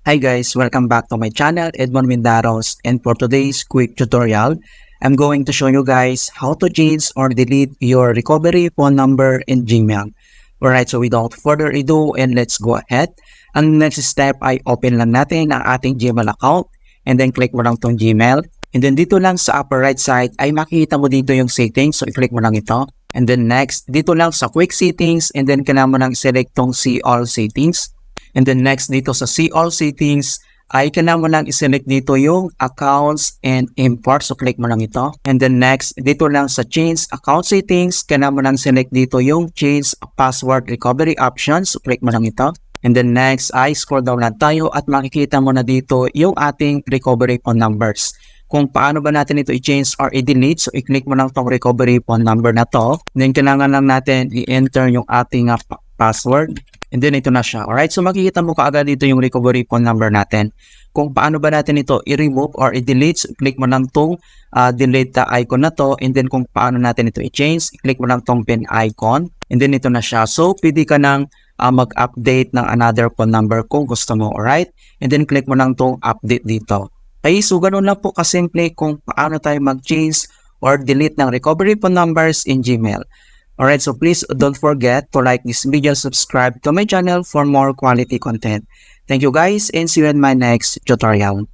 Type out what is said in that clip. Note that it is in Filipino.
Hi guys, welcome back to my channel, Edmond Mindaros, and for today's quick tutorial, I'm going to show you guys how to change or delete your recovery phone number in Gmail. Alright, so without further ado, and let's go ahead. Ang next step ay open lang natin ang ating Gmail account and then click mo lang tong Gmail. And then dito lang sa upper right side ay makikita mo dito yung settings, so i-click mo lang ito. And then next, dito lang sa quick settings and then kailangan mo lang select tong see all settings. And then next dito sa see all settings ay kailangan mo lang i-select dito yung accounts and import. So click mo lang ito. And then next dito lang sa change account settings, kailangan mo lang select dito yung change password recovery options. So click mo lang ito. And then next ay scroll down lang tayo at makikita mo na dito yung ating recovery phone numbers. Kung paano ba natin ito i-change or i-delete, so i-click mo lang tong recovery phone number na to. Then kailangan lang natin i-enter yung ating password. And then ito na siya. Alright, so makikita mo kaagad dito yung recovery phone number natin. Kung paano ba natin ito i-remove or i-delete, so click mo lang tong delete icon na to. And then kung paano natin ito i-change, click mo lang tong pin icon. And then ito na siya. So pwede ka nang mag-update ng another phone number kung gusto mo. Alright, and then click mo lang tong update dito. Okay, so ganun lang po kasimple kung paano tayo mag-change or delete ng recovery phone numbers in Gmail. Alright, so please don't forget to like this video, subscribe to my channel for more quality content. Thank you guys and see you in my next tutorial.